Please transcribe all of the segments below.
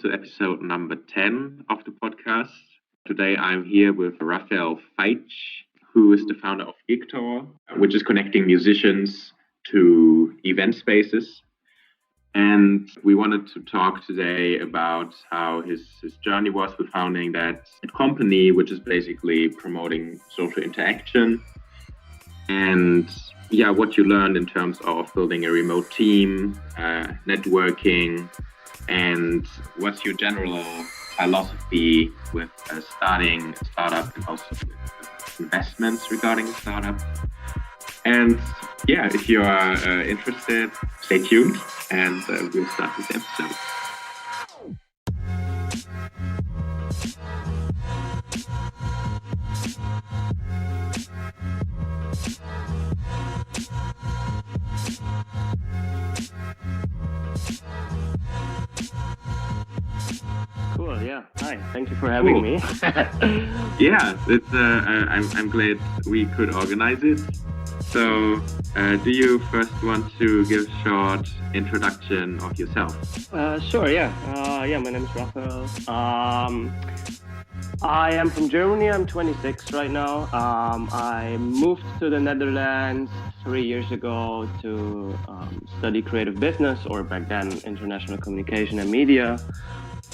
to episode number 10 of the podcast. Today I'm here with Raphael Faitsch, who is the founder of Gigtor, which is connecting musicians to event spaces. And we wanted to talk today about how his journey was with founding that company, which is basically promoting social interaction. And what you learned in terms of building a remote team, networking, and what's your general philosophy with starting a startup and also with investments regarding a startup. And if you are interested, stay tuned and we'll start this episode. Cool. Yeah. Hi. Thank you for having me. It's I'm glad we could organize it. So, do you first want to give a short introduction of yourself? Sure. Yeah. My name is Raphael. I am from Germany. I'm 26 right now. I moved to the Netherlands 3 years ago to study creative business, or back then international communication and media.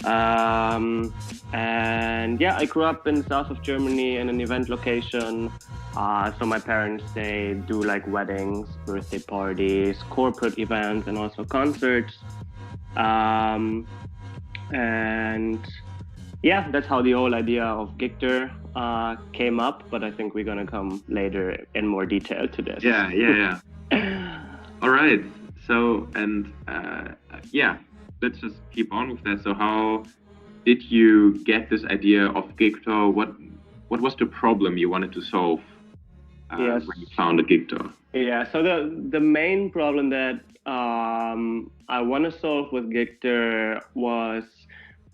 I grew up in the south of Germany in an event location. So my parents, they do like weddings, birthday parties, corporate events, and also concerts. That's how the whole idea of Gigtor came up. But I think we're going to come later in more detail to this. Yeah. All right. So, let's just keep on with that. So how did you get this idea of Gigtor? What was the problem you wanted to solve when you founded Gigtor? Yeah, so the main problem that I want to solve with Gigtor was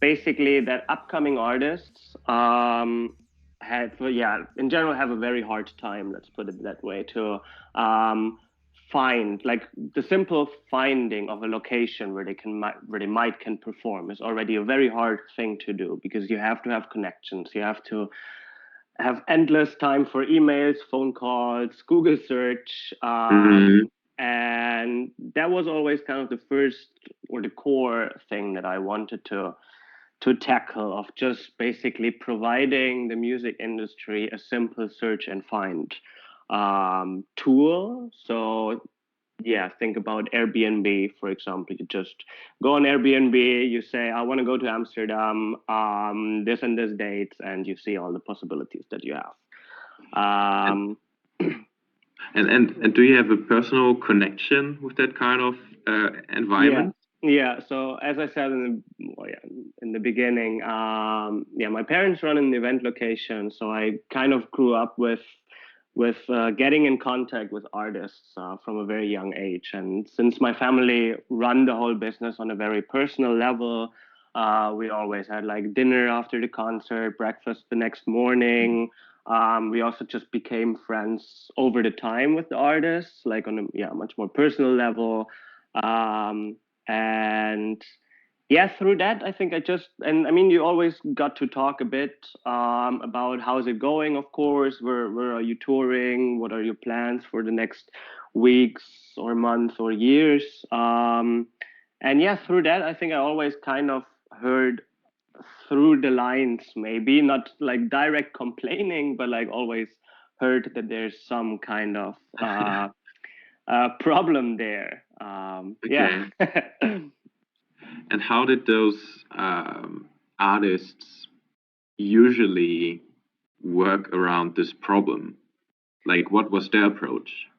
basically that upcoming artists in general have a very hard time, let's put it that way, to find, like, the simple finding of a location where they might can perform is already a very hard thing to do, because you have to have connections, you have to have endless time for emails, phone calls, Google search, and that was always kind of the first or the core thing that I wanted to tackle, of just basically providing the music industry a simple search and find tool. So think about Airbnb, for example. You just go on Airbnb, you say, I want to go to Amsterdam, this and this dates, and you see all the possibilities that you have. And do you have a personal connection with that kind of environment? Yeah. So as I said in the beginning, my parents run an event location, so I kind of grew up with getting in contact with artists from a very young age. And since my family run the whole business on a very personal level, we always had like dinner after the concert, breakfast the next morning. We also just became friends over the time with the artists, like on a much more personal level. Through that, I think you always got to talk a bit about how's it going, of course, where are you touring, what are your plans for the next weeks or months or years. Through that, I think I always kind of heard through the lines, maybe not like direct complaining, but like always heard that there's some kind of problem there. And how did those artists usually work around this problem? Like, what was their approach?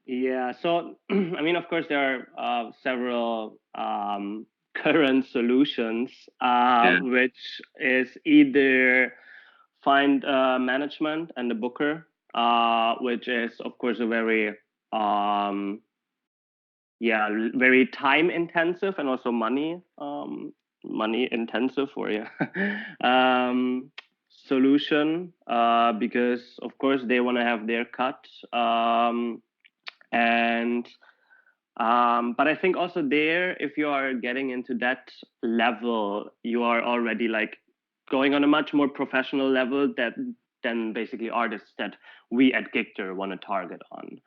Yeah, so, of course, there are several current solutions, which is either find management and a booker, which is, of course, a very very time intensive and also money intensive solution, because of course they want to have their cut, and But I think also there, if you are getting into that level, you are already like going on a much more professional level than basically artists that we at Gigtor want to target on.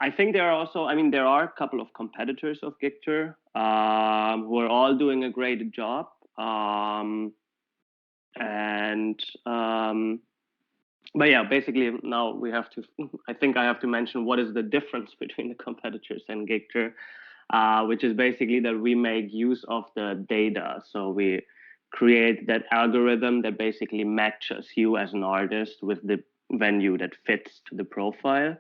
I think there are also, I mean, there are a couple of competitors of Gigtor who are all doing a great job. But yeah, basically now we have to, I think I have to mention what is the difference between the competitors and Gigtor, which is basically that we make use of the data. So we create that algorithm that basically matches you as an artist with the venue that fits to the profile.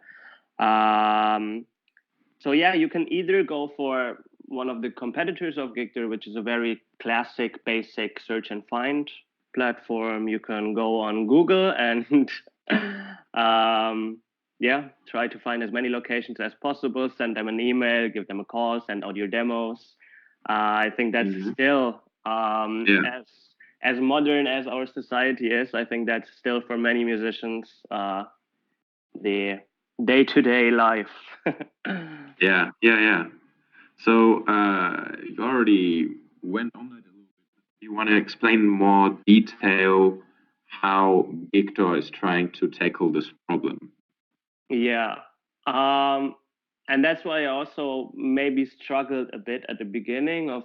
So yeah, you can either go for one of the competitors of Gigtor, which is a very classic, basic search and find platform. You can go on Google and try to find as many locations as possible, send them an email, give them a call, send out your demos. I think that's still as modern as our society is. I think that's still for many musicians the day-to-day life. Yeah. So you already went on that a little bit. Do you want to explain more detail how Gigtor is trying to tackle this problem? Yeah. And that's why I also maybe struggled a bit at the beginning of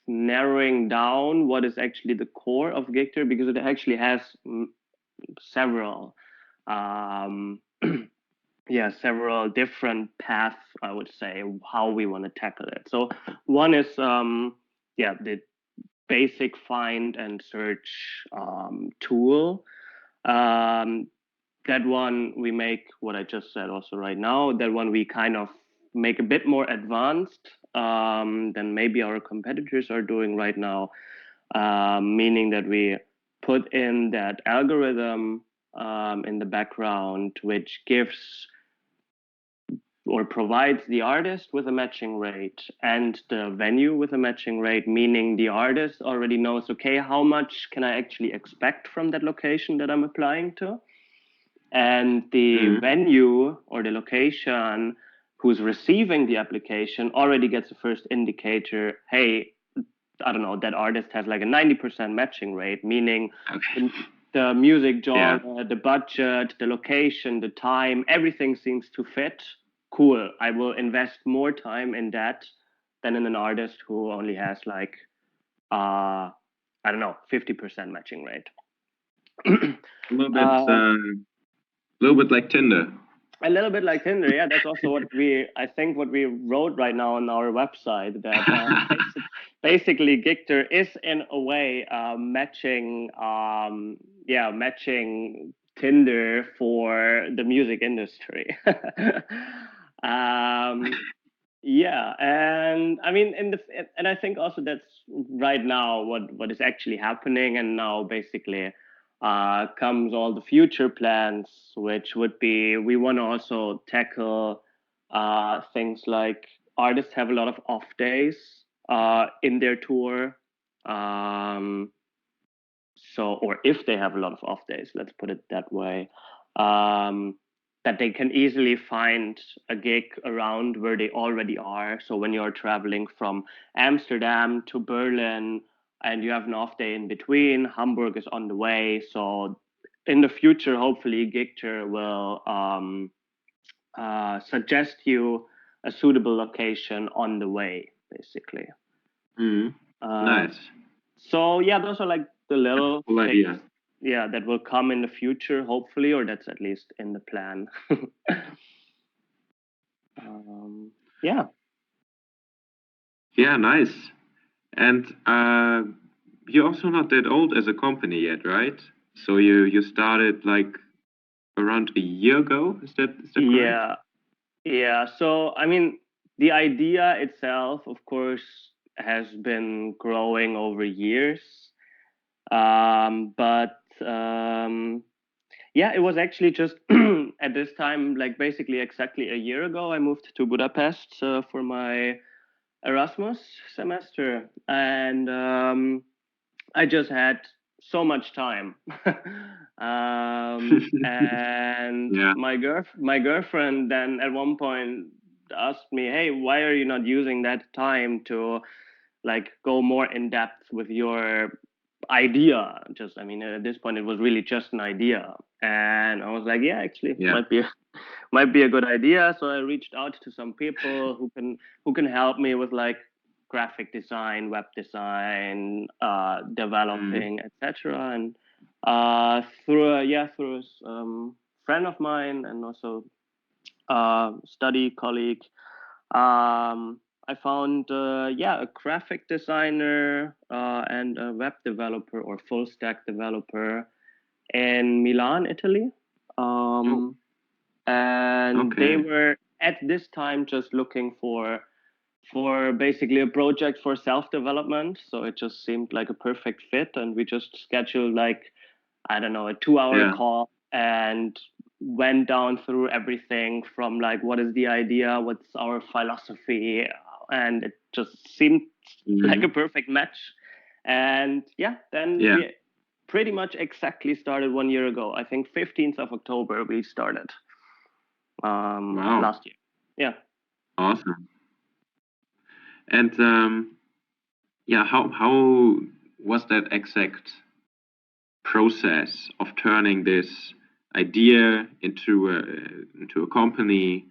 narrowing down what is actually the core of Gigtor, because it actually has several several different paths, I would say, how we want to tackle it. So one is the basic find and search tool. That one we make what I just said also right now. That one we kind of make a bit more advanced than maybe our competitors are doing right now, meaning that we put in that algorithm in the background, which gives or provides the artist with a matching rate and the venue with a matching rate, meaning the artist already knows, okay, how much can I actually expect from that location that I'm applying to? And the venue or the location who's receiving the application already gets a first indicator, hey, I don't know, that artist has like a 90% matching rate, meaning the music genre, the budget, the location, the time, everything seems to fit. Cool, I will invest more time in that than in an artist who only has like, 50% matching rate. A little bit like Tinder. A little bit like Tinder, yeah. That's also what we wrote right now on our website, that basically Gigtor is in a way matching Tinder for the music industry. And I mean, and I think also that's right now what is actually happening, and now basically comes all the future plans, which would be, we want to also tackle things like artists have a lot of off days in their tour. Or if they have a lot of off days, let's put it that way, that they can easily find a gig around where they already are. So when you're traveling from Amsterdam to Berlin and you have an off day in between, Hamburg is on the way. So in the future, hopefully Gigtor will suggest you a suitable location on the way, basically. Nice. So yeah, those are like the little things, that will come in the future, hopefully, or that's at least in the plan. Yeah, nice. And you're also not that old as a company yet, right? So you started like around a year ago. Is that correct? Yeah. So I mean, the idea itself, of course, has been growing over years. It was actually just at this time, like basically exactly a year ago, I moved to Budapest for my Erasmus semester, and I just had so much time. And my girlfriend then at one point asked me, hey, why are you not using that time to like go more in depth with your idea? Just, I mean, at this point, it was really just an idea. And I was like, yeah, actually, might be a good idea. So I reached out to some people who can help me with like graphic design, web design, developing, etc. And through a friend of mine and also study colleague, I found a graphic designer and a web developer or full stack developer in Milan, Italy. And they were at this time just looking for basically a project for self-development. So it just seemed like a perfect fit, and we just scheduled like, I don't know, a 2-hour call and went down through everything from like, what is the idea, what's our philosophy, and it just seemed like a perfect match. And then we pretty much exactly started 1 year ago. I think 15th of October we started last year. Yeah. Awesome. And how was that exact process of turning this idea into a company,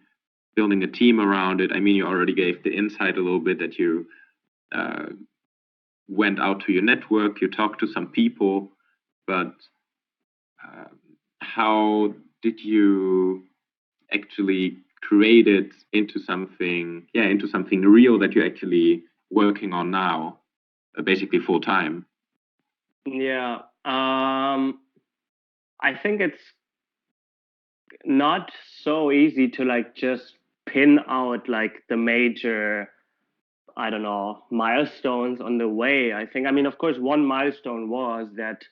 building a team around it? I mean, you already gave the insight a little bit that you went out to your network, you talked to some people, but how did you actually create it into something real that you're actually working on now, basically full time? Yeah, I think it's not so easy to like just pin out like the major, I don't know, milestones on the way. I think, I mean, of course, one milestone was that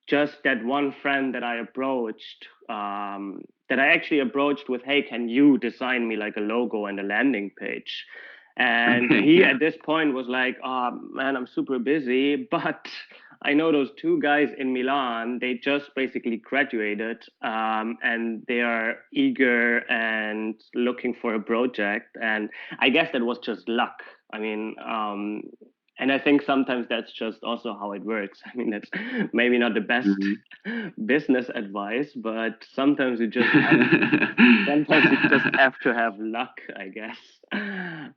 just that one friend that I approached, that I actually approached with, hey, can you design me like a logo and a landing page? And he at this point was like, man, I'm super busy, but I know those two guys in Milan, they just basically graduated, and they are eager and looking for a project. And I guess that was just luck. I mean, and I think sometimes that's just also how it works. I mean, that's maybe not the best business advice, but sometimes you just have to have luck, I guess. And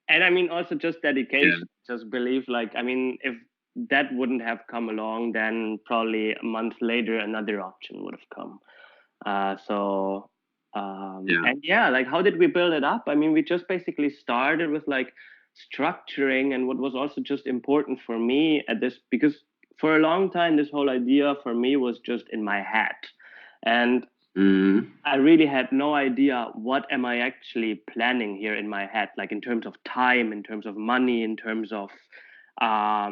I mean, also just dedication, just believe. Like, I mean, if that wouldn't have come along, then probably a month later, another option would have come. And like, how did we build it up? I mean, we just basically started with like structuring, and what was also just important for me at this, because for a long time this whole idea for me was just in my head, and I really had no idea what am I actually planning here in my head, like in terms of time, in terms of money, in terms of how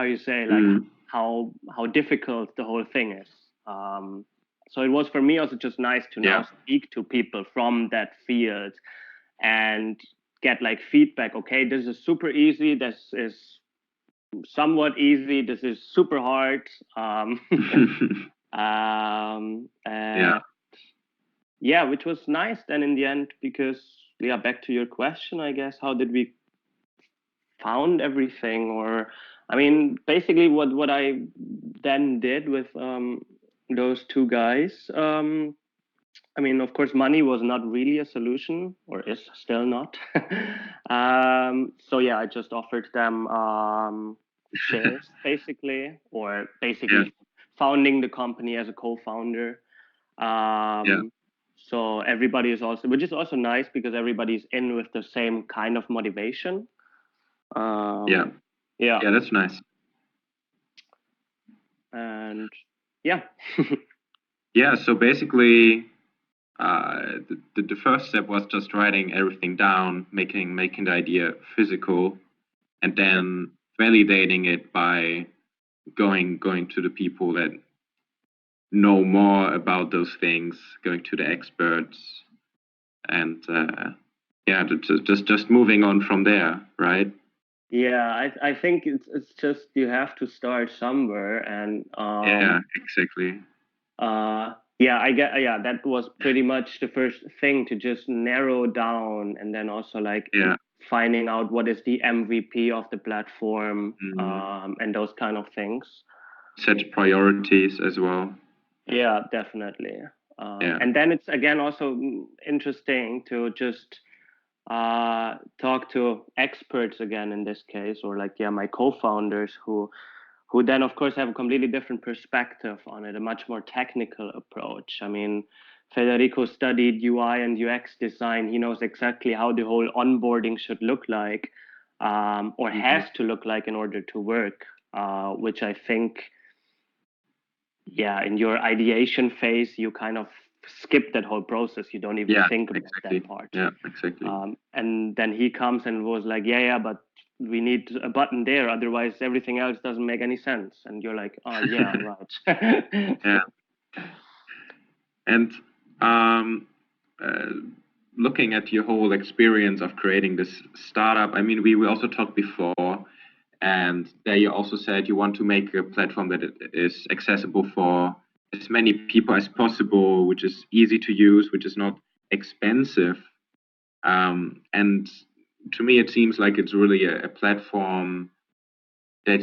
you say, like how difficult the whole thing is. So it was for me also just nice to now speak to people from that field and get like feedback. Okay, this is super easy. This is somewhat easy. This is super hard. Which was nice then in the end, because back to your question, I guess, how did we found everything? Or I mean, basically what I then did with those two guys, I mean, of course, money was not really a solution, or is still not. So I just offered them shares, basically, or basically founding the company as a co-founder. So everybody is also, which is also nice, because everybody's in with the same kind of motivation. That's nice. And so basically the first step was just writing everything down, making the idea physical, and then validating it by going to the people that know more about those things, going to the experts, and just moving on from there, right? I think it's just, you have to start somewhere, and exactly. Yeah, that was pretty much the first thing, to just narrow down, and then also like finding out what is the MVP of the platform, and those kind of things. Set priorities as well. Yeah, definitely. And then it's again also interesting to just talk to experts again in this case, or like my co-founders who then of course have a completely different perspective on it, a much more technical approach. I mean, Federico studied UI and UX design. He knows exactly how the whole onboarding should look like, or has to look like in order to work, which I think, in your ideation phase, you kind of skip that whole process. You don't even think about that part. Yeah, exactly. And then he comes and was like, but we need a button there, otherwise everything else doesn't make any sense. And you're like, oh yeah, right. Yeah. And looking at your whole experience of creating this startup, I mean, we also talked before, and there you also said you want to make a platform that is accessible for as many people as possible, which is easy to use, which is not expensive. And to me, it seems like it's really a platform that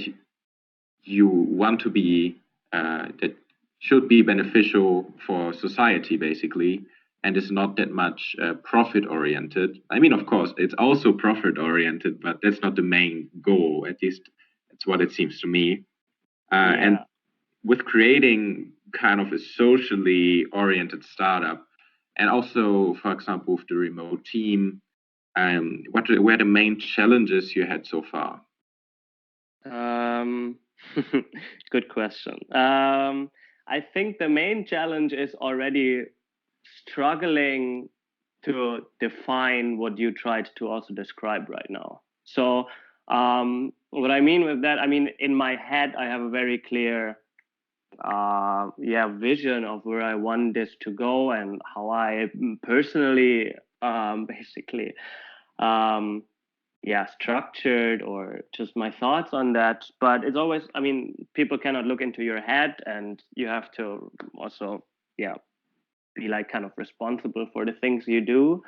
you want to be, that should be beneficial for society, basically, and is not that much profit oriented. I mean, of course, it's also profit oriented, but that's not the main goal. At least that's what it seems to me. And with creating kind of a socially oriented startup, and also, for example, with the remote team, what were the main challenges you had so far? Good question. I think the main challenge is already struggling to define what you tried to also describe right now. So what I mean with that, I mean, in my head, I have a very clear vision of where I want this to go and how I personally basically structured, or just my thoughts on that. But it's always, I mean, people cannot look into your head, and you have to also be like kind of responsible for the things you do.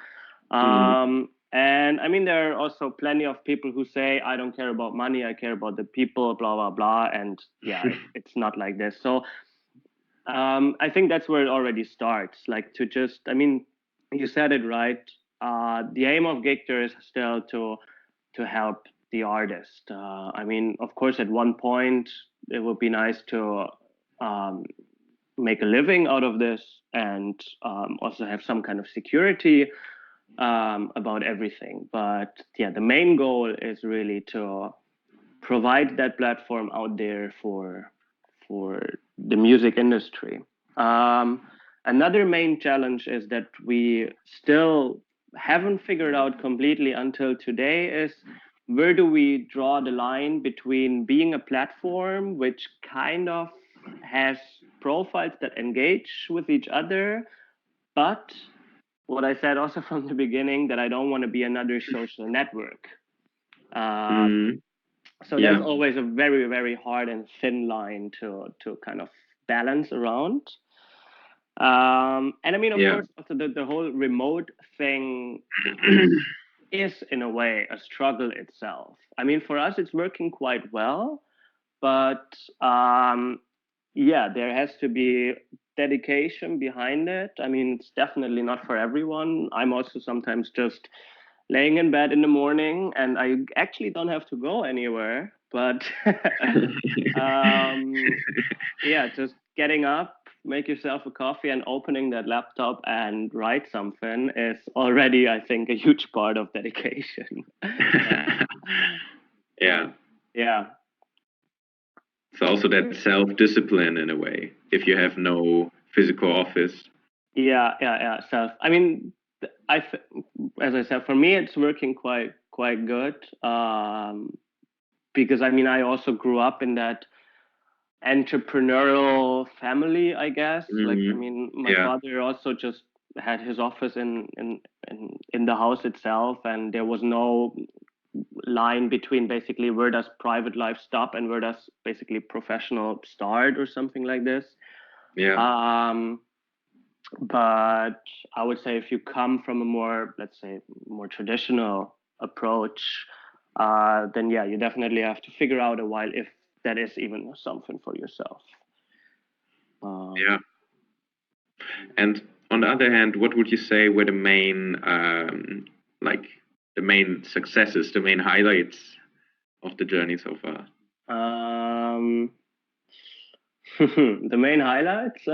And I mean, there are also plenty of people who say, I don't care about money, I care about the people, blah blah blah. And it's not like this. So I think that's where it already starts, like to just, I mean, you said it right. The aim of Gigtor is still to help the artist. I mean, of course, at one point it would be nice to make a living out of this, and also have some kind of security about everything. But the main goal is really to provide that platform out there for the music industry. Another main challenge is that we still haven't figured out completely until today is, where do we draw the line between being a platform which kind of has profiles that engage with each other, but what I said also from the beginning, that I don't want to be another social network. So that's always a very, very hard and thin line to kind of balance around. And I mean, of course, also the whole remote thing is in a way a struggle itself. I mean, for us, it's working quite well, but there has to be dedication behind it. I mean, it's definitely not for everyone. I'm also sometimes just laying in bed in the morning, and I actually don't have to go anywhere, but just getting up, make yourself a coffee, and opening that laptop and write something is already, I think, a huge part of dedication. Yeah. So also that self-discipline in a way, if you have no physical office. Self. I mean, as I said, for me, it's working quite good, because I mean, I also grew up in that entrepreneurial family, I guess. Like, I mean, my father also just had his office in the house itself, and there was no line between basically where does private life stop and where does basically professional start, or something like this. But I would say if you come from a more, let's say, more traditional approach, then yeah, you definitely have to figure out a while if that is even something for yourself. Yeah. And on the other hand, what would you say were the main, the main successes, the main highlights of the journey so far? The main highlights,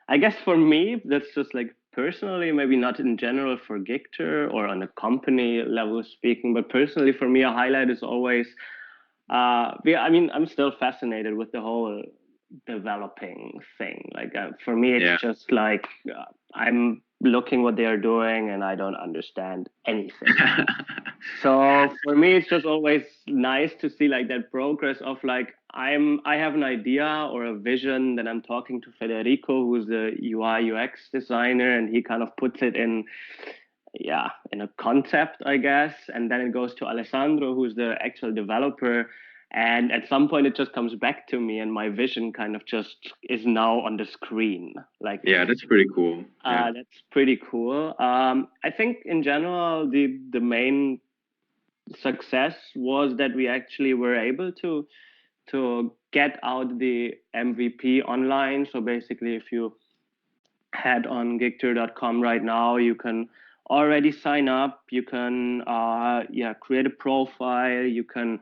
I guess for me, that's just like personally, maybe not in general for Gigtor or on a company level speaking, but personally for me, a highlight is always, I mean, I'm still fascinated with the whole developing thing. Like for me, it's just like I'm looking what they are doing and I don't understand anything. So for me, it's just always nice to see like that progress of like I have an idea or a vision, then I'm talking to Federico, who's the UI UX designer, and he kind of puts it in a concept, I guess, and then it goes to Alessandro, who's the actual developer. And at some point, it just comes back to me, and my vision kind of just is now on the screen. Like, yeah, that's pretty cool. That's pretty cool. I think in general, the main success was that we actually were able to get out the MVP online. So basically, if you head on gigtor.com right now, you can already sign up. You can create a profile. You can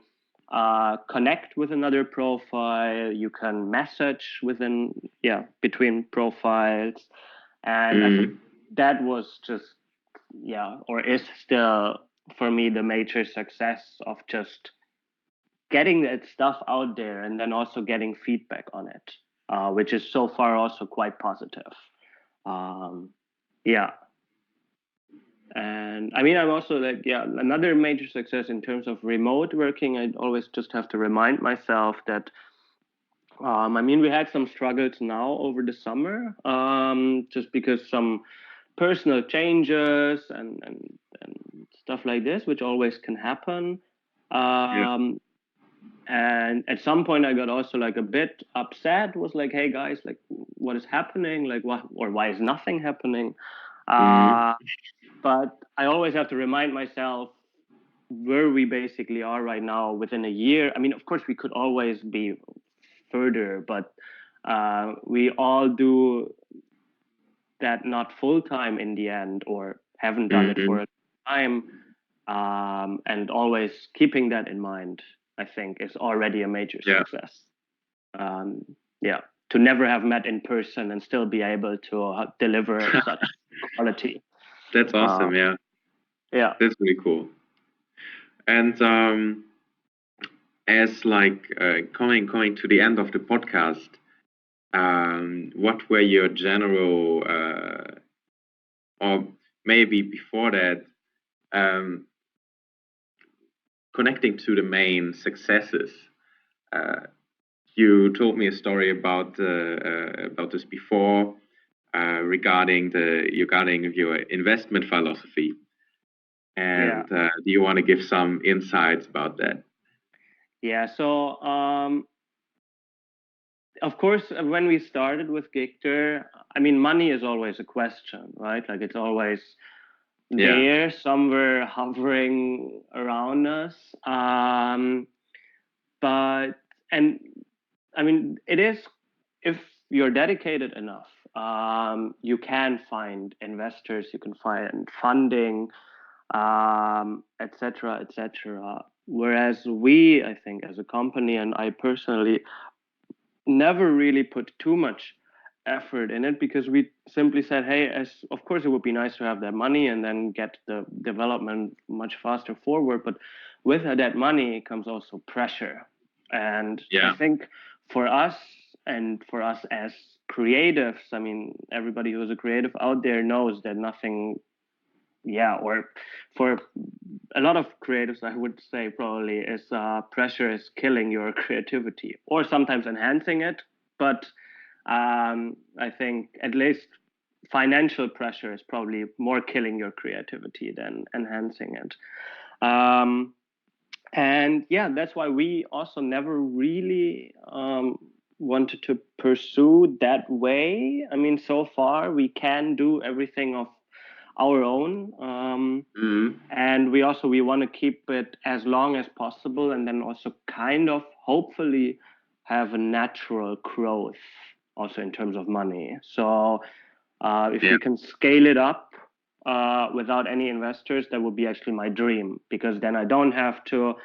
connect with another profile. You can message between profiles, and I think that was just or is still for me the major success of just getting that stuff out there and then also getting feedback on it, which is so far also quite positive. Yeah. And I mean, I'm also like, another major success in terms of remote working. I always just have to remind myself that, I mean, we had some struggles now over the summer, just because some personal changes and stuff like this, which always can happen. And at some point I got also like a bit upset, was like, hey guys, like what is happening? Like what, or why is nothing happening? But I always have to remind myself where we basically are right now within a year. I mean, of course we could always be further, but we all do that not full time in the end, or haven't done it for a time. And always keeping that in mind, I think, is already a major success. To never have met in person and still be able to deliver such quality. That's awesome. Yeah, that's really cool. And as like coming to the end of the podcast, what were your general or maybe before that, connecting to the main successes? You told me a story about this before, regarding your investment philosophy, and do you want to give some insights about that? Yeah. So of course, when we started with Gigtor, I mean, money is always a question, right? Like it's always there, somewhere hovering around us. But I mean, it is, if you're dedicated enough, you can find investors, you can find funding, etc., etc. Whereas we, I think, as a company, and I personally, never really put too much effort in it, because we simply said, hey, of course it would be nice to have that money and then get the development much faster forward, but with that money comes also pressure. And I think for us, and for us as creatives, I mean, everybody who's a creative out there knows that nothing, or for a lot of creatives, I would say probably is pressure is killing your creativity, or sometimes enhancing it. But I think at least financial pressure is probably more killing your creativity than enhancing it. And that's why we also never really wanted to pursue that way. I mean, so far we can do everything of our own, and we want to keep it as long as possible, and then also kind of hopefully have a natural growth also in terms of money. So if we can scale it up without any investors, that would be actually my dream, because then I don't have to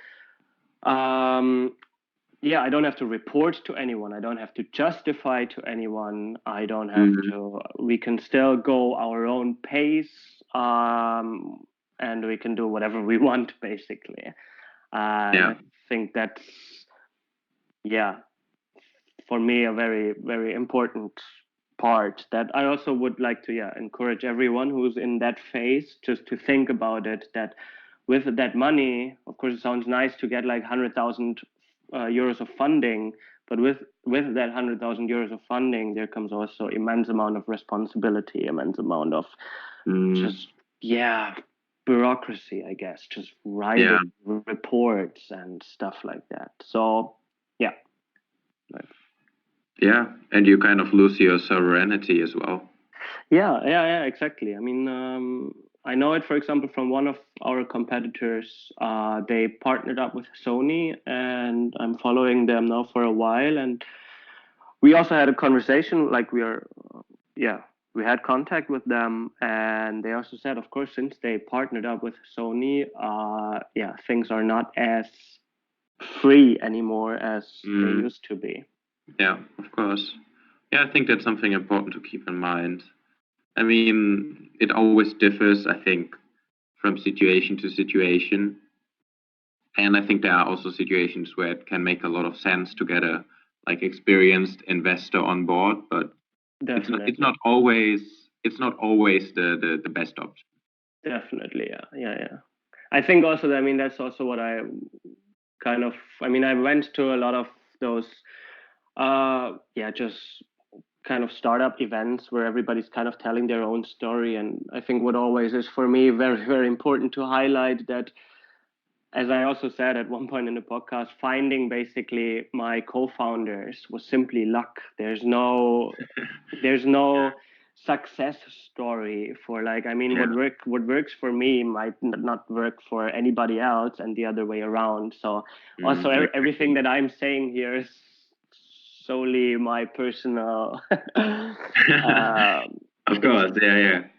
I don't have to report to anyone. I don't have to justify to anyone. I don't have to. We can still go our own pace, and we can do whatever we want, basically. I think that's, for me, a very, very important part that I also would like to encourage everyone who's in that phase just to think about it, that with that money, of course, it sounds nice to get like 100,000 euros of funding, but with that 100,000 euros of funding, there comes also immense amount of responsibility, immense amount of bureaucracy, I guess, just writing reports and stuff like that. So and you kind of lose your sovereignty as well. Yeah, exactly. I mean, I know it, for example, from one of our competitors. They partnered up with Sony, and I'm following them now for a while. And we also had a conversation, like we had contact with them, and they also said, of course, since they partnered up with Sony, things are not as free anymore as they used to be. Yeah, of course. Yeah, I think that's something important to keep in mind. I mean, it always differs, I think, from situation to situation. And I think there are also situations where it can make a lot of sense to get a experienced investor on board, but it's not always the best option. Definitely, yeah. I think also that, I mean, that's also what I went to a lot of those just kind of startup events where everybody's kind of telling their own story. And I think what always is for me very, very important to highlight that, as I also said at one point in the podcast, finding basically my co-founders was simply luck. There's no success story for what works for me might not work for anybody else, and the other way around. So also everything that I'm saying here is solely my personal of course,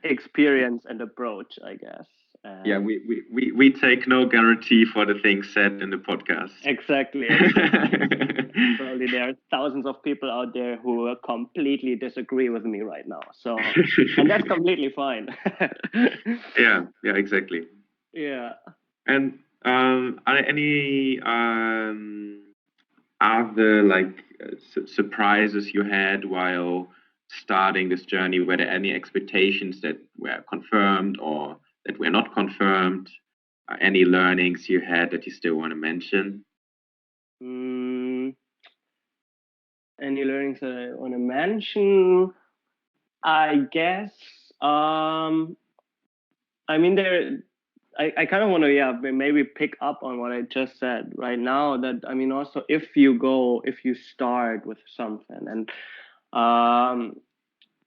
experience and approach, I guess. We take no guarantee for the things said in the podcast. Exactly. Probably there are thousands of people out there who completely disagree with me right now. So, and that's completely fine. Yeah, exactly. Yeah. And are there any other surprises you had while starting this journey? Were there any expectations that were confirmed or that were not confirmed? Any learnings you had that you still want to mention? Any learnings that I want to mention? I guess. I mean, I kind of want to maybe pick up on what I just said right now. That, I mean, also if you start with something, and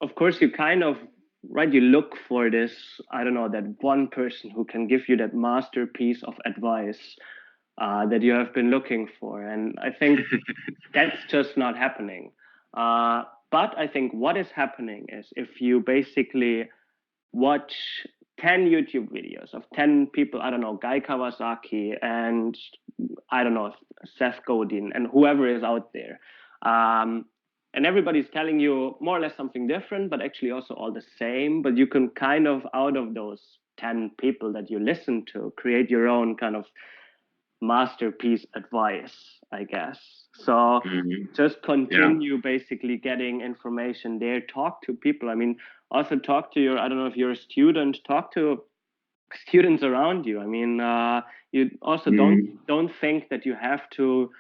of course you kind of you look for this, I don't know, that one person who can give you that masterpiece of advice that you have been looking for. And I think that's just not happening. But I think what is happening is if you basically watch 10 YouTube videos of 10 people, I don't know, Guy Kawasaki and I don't know, Seth Godin and whoever is out there. And everybody's telling you more or less something different, but actually also all the same. But you can kind of, out of those 10 people that you listen to, create your own kind of masterpiece advice, I guess. So just continue basically getting information there, talk to people. I mean, also talk to I don't know if you're a student, talk to students around you. I mean, you also don't think that you have to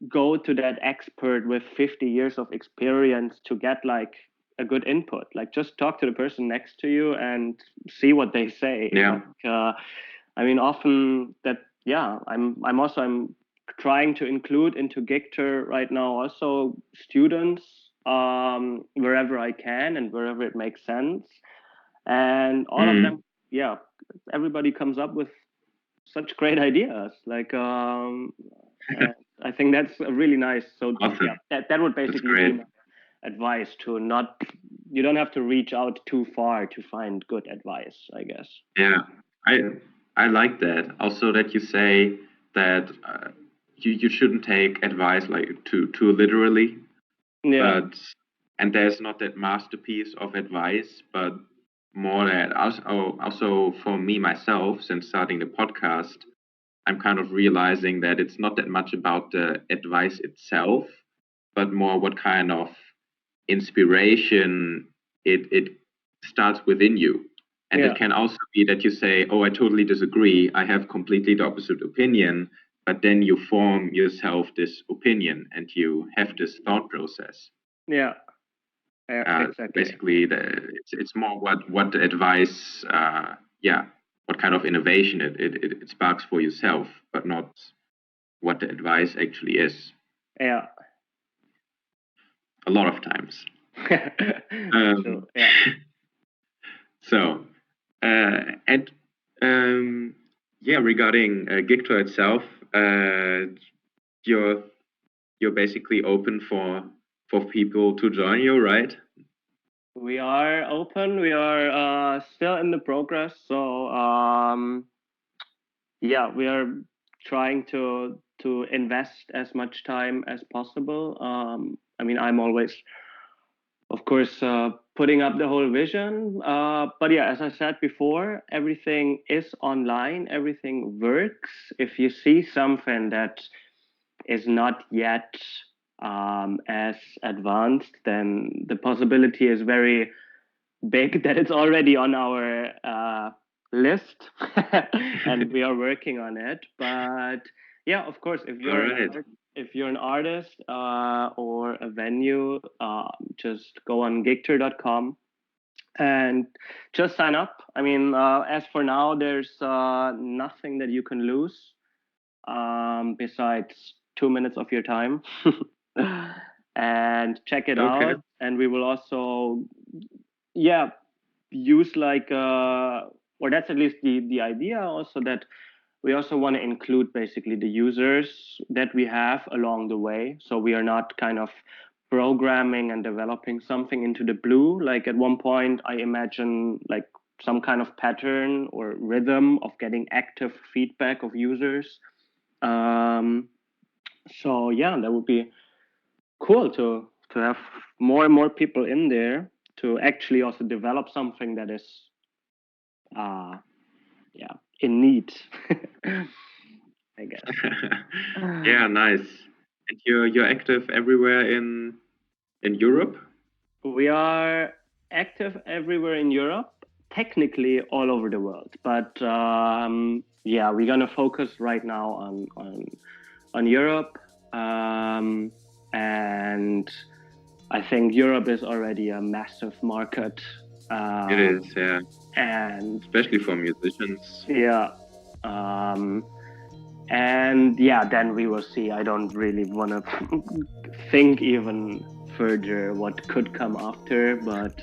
go to that expert with 50 years of experience to get like a good input. Like just talk to the person next to you and see what they say. Yeah. I mean, often that, I'm trying to include into Gigtor right now also students wherever I can and wherever it makes sense. And all of them, everybody comes up with such great ideas. Like, and I think that's really nice. So Awesome. that would basically be my advice to not, you don't have to reach out too far to find good advice, I guess. Yeah, I like that. Also that you say that you shouldn't take advice like too literally. Yeah. And there's not that masterpiece of advice, but more that also for me myself, since starting the podcast, I'm kind of realizing that it's not that much about the advice itself, but more what kind of inspiration it starts within you. And it can also be that you say, oh, I totally disagree. I have completely the opposite opinion. But then you form yourself this opinion and you have this thought process. Yeah. Exactly. Basically, it's more what the advice, what kind of innovation it sparks for yourself, but not what the advice actually is. Yeah. A lot of times. So, regarding Gigtor itself, you're basically open for people to join you, right? We are open. We are still in the progress. So we are trying to invest as much time as possible. I mean, I'm always, of course, putting up the whole vision. But yeah, as I said before, everything is online. Everything works. If you see something that is not yet as advanced, then the possibility is very big that it's already on our list and we are working on it. But yeah, of course, if you're an artist or a venue, just go on gigtor.com and just sign up. I mean, as for now, there's nothing that you can lose besides 2 minutes of your time. And check it out. And we will also use like or that's at least the idea also, that we also want to include basically the users that we have along the way. So we are not kind of programming and developing something into the blue. Like at one point I imagine like some kind of pattern or rhythm of getting active feedback of users. So yeah, that would be cool to have more and more people in there to actually also develop something that is in need. I guess. Yeah, nice. And you're active everywhere in Europe? We are active everywhere in Europe, technically all over the world, but we're gonna focus right now on Europe, and I think Europe is already a massive market. It is, yeah. And especially for musicians. Yeah. And then we will see. I don't really want to think even further what could come after, but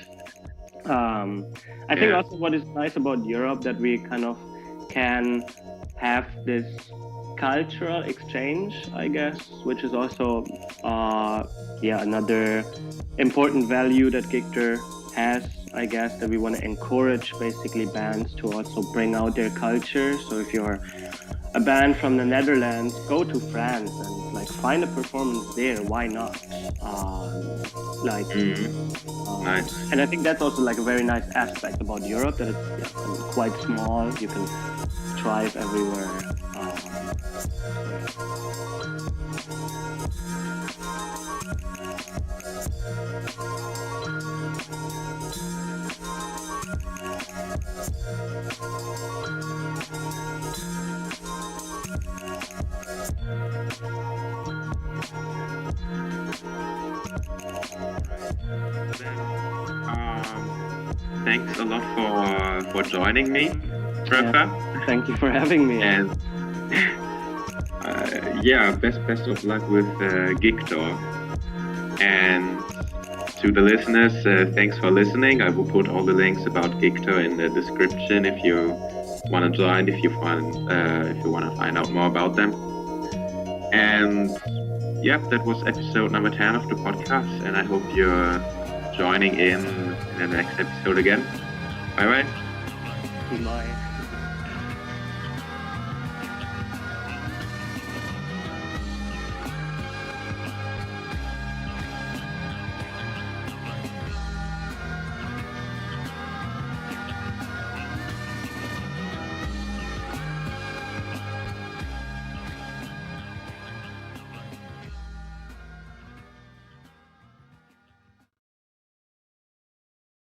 I think also what is nice about Europe, that we kind of can have this cultural exchange, I guess, which is also another important value that Gigtor has, I guess, that we want to encourage basically bands to also bring out their culture. So if you're a band from the Netherlands, go to France and like find a performance there. Why not? Nice. And I think that's also like a very nice aspect about Europe, that it's quite small. You can thrive everywhere. Thanks a lot for joining me, Raphael. Thank you for having me. And yeah, best of luck with Gigtor. And to the listeners, thanks for listening. I will put all the links about Gigtor in the description if you want to join, if you want to find out more about them. And yeah, that was episode number 10 of the podcast, and I hope you're joining in the next episode again. Bye bye. Bye.